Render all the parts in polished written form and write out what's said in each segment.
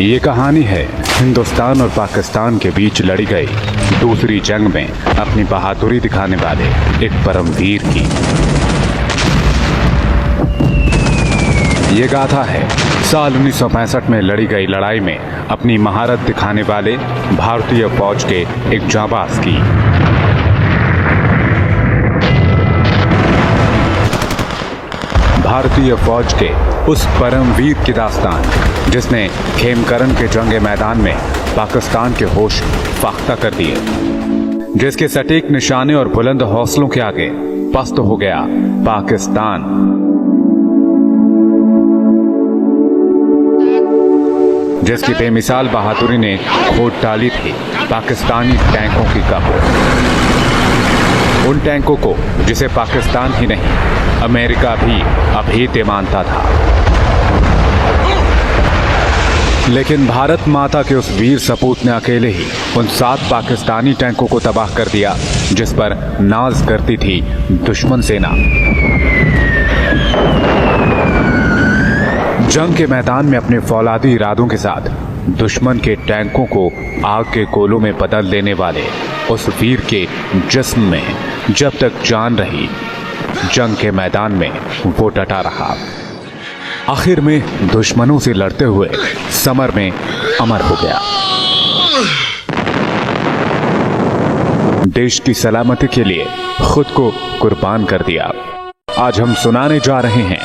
ये कहानी है हिंदुस्तान और पाकिस्तान के बीच लड़ी गई दूसरी जंग में अपनी बहादुरी दिखाने वाले एक परमवीर की। ये गाथा है साल 1965 में लड़ी गई लड़ाई में अपनी महारत दिखाने वाले भारतीय फौज के एक जांबाज की। भारतीय फौज के उस परमवीर की दास्तान जिसने खेमकरन के जंगे मैदान में पाकिस्तान के होश फाख्ता कर दिए, जिसके सटीक निशाने और बुलंद हौसलों के आगे पस्त हो गया पाकिस्तान। जिसकी बेमिसाल बहादुरी ने खोद डाली थी पाकिस्तानी टैंकों की कब्र। उन टैंकों को जिसे पाकिस्तान ही नहीं अमेरिका भी अभेद्य मानता था। लेकिन भारत माता के उस वीर सपूत ने अकेले ही उन 7 पाकिस्तानी टैंकों को तबाह कर दिया जिस पर नाज करती थी दुश्मन सेना। जंग के मैदान में अपने फौलादी इरादों के साथ दुश्मन के टैंकों को आग के गोलों में बदल देने वाले उस वीर के जिस्म में जब तक जान रही, जंग के मैदान में वो डटा रहा। आखिर में दुश्मनों से लड़ते हुए समर में अमर हो गया। देश की सलामती के लिए खुद को कुर्बान कर दिया। आज हम सुनाने जा रहे हैं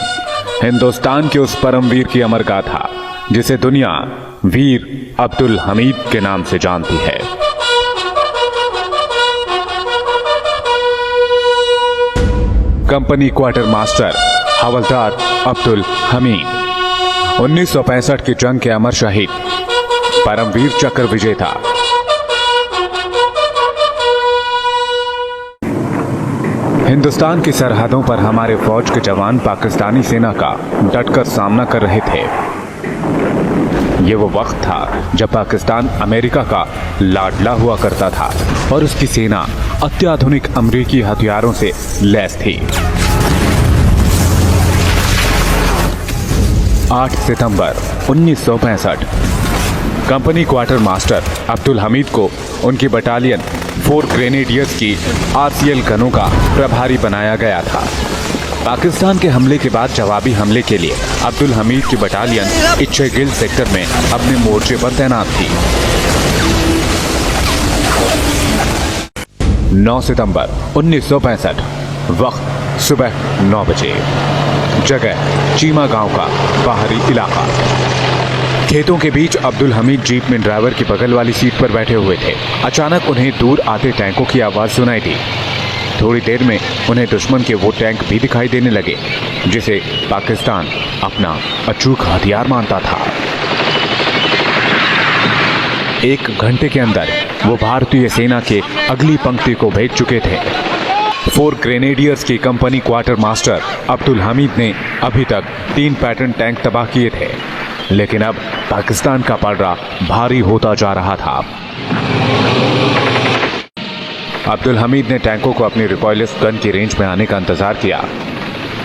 हिंदुस्तान के उस परमवीर की अमर गाथा जिसे दुनिया वीर अब्दुल हमीद के नाम से जानती है। कंपनी क्वार्टर मास्टर हवलदार अब्दुल हमीद 1965 की जंग के अमर शहीद, परमवीर चक्र विजेता। हिंदुस्तान की सरहदों पर हमारे फौज के जवान पाकिस्तानी सेना का डटकर सामना कर रहे थे। ये वो वक्त था जब पाकिस्तान अमेरिका का लाडला हुआ करता था और उसकी सेना अत्याधुनिक अमेरिकी हथियारों से लैस थी। 8 सितंबर 1965 company quarter master Abdul Hamid को उनकी बटालियन 4 ग्रेनेडियर्स की आरसीएल गनों का प्रभारी बनाया गया था। पाकिस्तान के हमले के बाद जवाबी हमले के लिए अब्दुल हमीद की बटालियन इच्छेगिल सेक्टर में अपने मोर्चे पर तैनात थी। 9 सितंबर 1965 वक्त सुबह 9 बजे, जगह चीमा गांव का बाहरी इलाका। खेतों के बीच अब्दुल हमीद जीप में ड्राइवर की बगल वाली सीट पर बैठे हुए थे। अचानक उन्हें दूर आते टैंकों की आवाज सुनाई दी। थोड़ी देर में उन्हें दुश्मन के वो टैंक भी दिखाई देने लगे जिसे पाकिस्तान अपना अचूक हथियार मानता था। 1 घंटे के अंदर वो भारतीय सेना के अगली पंक्ति को भेज चुके थे। 4 ग्रेनेडियर्स की company quarter master Abdul Hamid ने अभी तक 3 पैटर्न टैंक तबाह किए थे, लेकिन अब पाकिस्तान का पलड़ा भारी होता जा रहा था। अब्दुल हमीद ने टैंकों को अपनी रिकॉयलेस गन की रेंज में आने का इंतजार किया।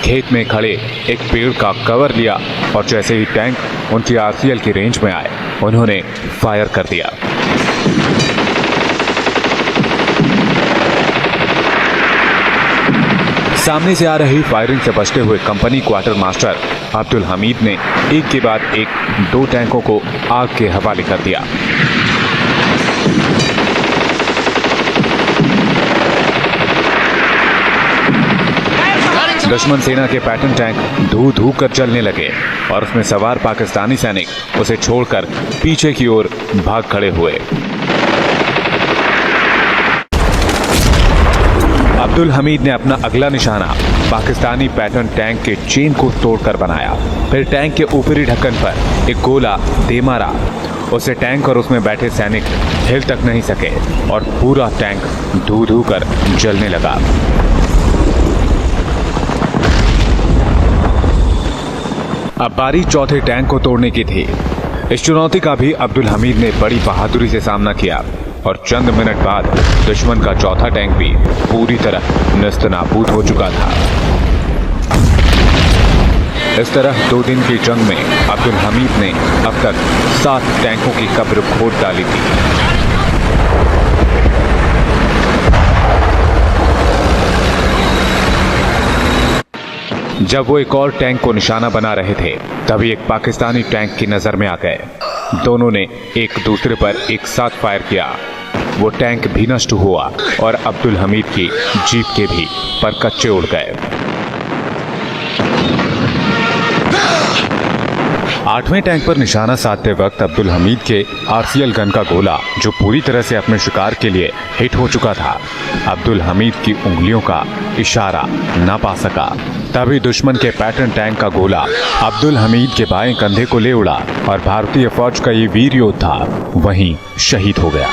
खेत में खड़े एक पेड़ का कवर लिया और जैसे ही टैंक उनकी आरसीएल की रेंज में आए, उन्होंने फायर कर दिया। सामने से आ रही फायरिंग से बचते हुए company quarter master Abdul Hamid ने एक के बाद एक 2 टैंकों को आग के हवाले कर दिया। दुश्मन सेना के पैटर्न टैंक धू धू कर चलने लगे और उसमें सवार पाकिस्तानी सैनिक उसे छोड़कर पीछे की ओर भाग खड़े हुए। अब्दुल हमीद ने अपना अगला निशाना पाकिस्तानी पैटर्न टैंक के चेन को तोड़कर बनाया। फिर टैंक के ऊपरी ढक्कन पर एक गोला दे मारा। उससे टैंक और उसमें बैठे सैनिक हिल तक नहीं सके और पूरा टैंक धू धू कर जलने लगा। अब बारी चौथे टैंक को तोड़ने की थी। इस चुनौती का भी अब्दुल हमीद ने बड़ी बहादुरी से सामना किया और चंद मिनट बाद दुश्मन का चौथा टैंक भी पूरी तरह नेस्तनाबूद हो चुका था। इस तरह 2 दिन की जंग में अब्दुल हमीद ने अब तक 7 टैंकों की कब्र खोद डाली थी। जब वो एक और टैंक को निशाना बना रहे थे तभी एक पाकिस्तानी टैंक की नजर में आ गए। दोनों ने एक दूसरे पर एक साथ फायर किया। वो टैंक भी नष्ट हुआ और अब्दुल हमीद की जीप के भी परकच्चे उड़ गए। 8वें टैंक पर निशाना साधते वक्त अब्दुल हमीद के आरसीएल गन का गोला, जो पूरी तरह से अपने शिकार के लिए हिट हो चुका था, अब्दुल हमीद की उंगलियों का इशारा ना पा सका। तभी दुश्मन के पैटर्न टैंक का गोला अब्दुल हमीद के बाएं कंधे को ले उड़ा और भारतीय फौज का ये वीर योद्धा वहीं शहीद हो गया।